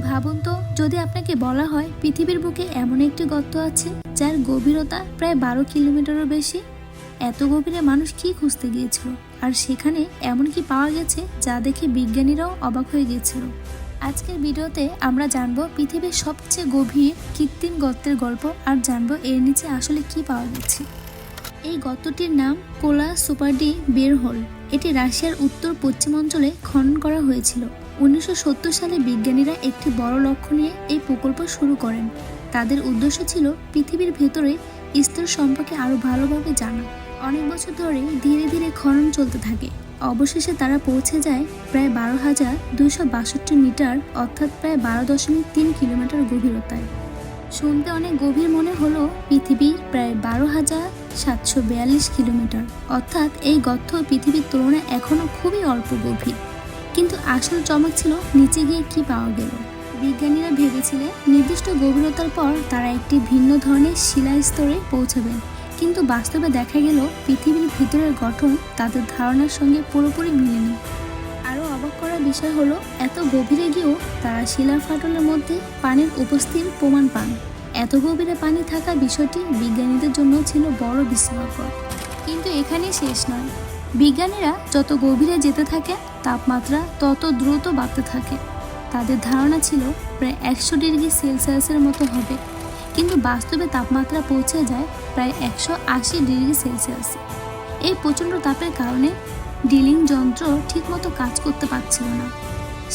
ভাবুন তো, যদি আপনাকে বলা হয় পৃথিবীর বুকে এমন একটি গর্ত আছে যার গভীরতা প্রায় 12 কিলোমিটারও বেশি। এত গভীরে মানুষ কি খুঁজতে গিয়েছিল, আর সেখানে এমন কি পাওয়া গেছে যা দেখে বিজ্ঞানীরাও অবাক হয়ে গিয়েছিল। আজকের ভিডিওতে আমরা জানবো পৃথিবীর সবচেয়ে গভীর কৃত্রিম গর্তের গল্প, আর জানবো এর নিচে আসলে কি পাওয়া গেছে। এই গর্তটির নাম কোলা সুপারডি বের হোল। এটি রাশিয়ার উত্তর পশ্চিম অঞ্চলে খনন করা হয়েছিল। 1970 সালে বিজ্ঞানীরা একটি বড় লক্ষ্য নিয়ে এই প্রকল্প শুরু করেন। তাদের উদ্দেশ্য ছিল পৃথিবীর ভেতরে স্তর সম্পর্কে আরও ভালোভাবে জানা। অনেক বছর ধরে ধীরে ধীরে খনন চলতে থাকে। অবশেষে তারা পৌঁছে যায় প্রায় 12,262 মিটার, অর্থাৎ প্রায় 12.3 কিলোমিটার গভীরতায়। শুনতে অনেক গভীর মনে হলো, পৃথিবী প্রায় 12,742 কিলোমিটার, অর্থাৎ এই গর্ত পৃথিবীর তুলনায় এখনও খুবই অল্প গভীর। কিন্তু আসল চমক ছিল নিচে গিয়ে কি পাওয়া গেল। বিজ্ঞানীরা ভেবেছিলেন নির্দিষ্ট গভীরতার পর তারা একটি ভিন্ন ধরনের শিলা স্তরে পৌঁছাবেন, কিন্তু বাস্তবে দেখা গেল পৃথিবীর ভিতরের গঠন তাদের ধারণার সঙ্গে পুরোপুরি মিলেনি। আরও অবাক করার বিষয় হলো, এত গভীরে গিয়েও তারা শিলার ফাটলের মধ্যে পানির উপস্থিতির প্রমাণ পান। এত গভীরে পানি থাকা বিষয়টি বিজ্ঞানীদের জন্য ছিল বড় বিস্ময়কর। কিন্তু এখানেই শেষ নয়। বিজ্ঞানীরা যত গভীরে যেতে থাকে তাপমাত্রা তত দ্রুত বাড়তে থাকে। তাদের ধারণা ছিল প্রায় 100 ডিগ্রি সেলসিয়াসের মতো হবে, কিন্তু বাস্তবে তাপমাত্রা পৌঁছে যায় প্রায় 180 ডিগ্রি সেলসিয়াসে। এই প্রচণ্ড তাপের কারণে ড্রিলিং যন্ত্র ঠিকমতো কাজ করতে পারছিল না।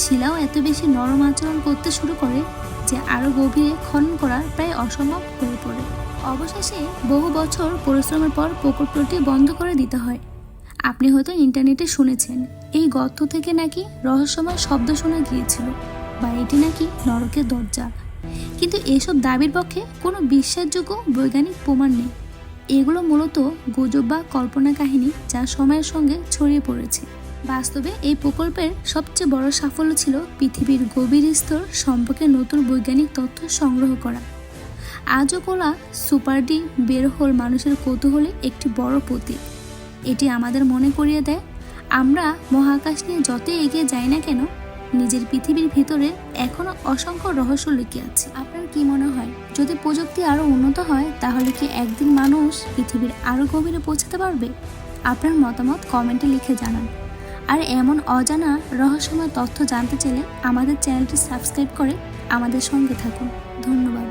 শিলাও এত বেশি নরম আচরণ করতে শুরু করে যে আরও গভীরে খনন করা প্রায় অসম্ভব হয়ে পড়ে। অবশেষে বহু বছর পরিশ্রমের পর প্রকল্পটি বন্ধ করে দিতে হয়। আপনি হয়তো ইন্টারনেটে শুনেছেন এই গর্ত থেকে নাকি রহস্যময় শব্দ শোনা গিয়েছিল, বা এটি নাকি নরকের দরজা। কিন্তু এসব দাবির পক্ষে কোনো বিশ্বাসযোগ্য বৈজ্ঞানিক প্রমাণ নেই। এগুলো মূলত গুজব বা কল্পনা কাহিনী, যা সময়ের সঙ্গে ছড়িয়ে পড়েছে। বাস্তবে এই প্রকল্পের সবচেয়ে বড় সাফল্য ছিল পৃথিবীর গভীর স্তর সম্পর্কে নতুন বৈজ্ঞানিক তথ্য সংগ্রহ করা। আজও কোলা সুপারডি বের হোল মানুষের কৌতূহলে একটি বড় প্রতীক। এটি আমাদের মনে করিয়ে দেয়, আমরা মহাকাশ নিয়ে যতই এগিয়ে যাই না কেন, নিজের পৃথিবীর ভিতরে এখনো অসংখ্য রহস্য লুকিয়ে আছে। আপনার কি মনে হয়, যদি প্রযুক্তি আরও উন্নত হয় তাহলে কি একদিন মানুষ পৃথিবীর আরও গভীরে পৌঁছাতে পারবে? আপনার মতামত কমেন্টে লিখে জানান। আর এমন অজানা রহস্যময় তথ্য জানতে চাইলে আমাদের চ্যানেলটি সাবস্ক্রাইব করে আমাদের সঙ্গে থাকুন। ধন্যবাদ।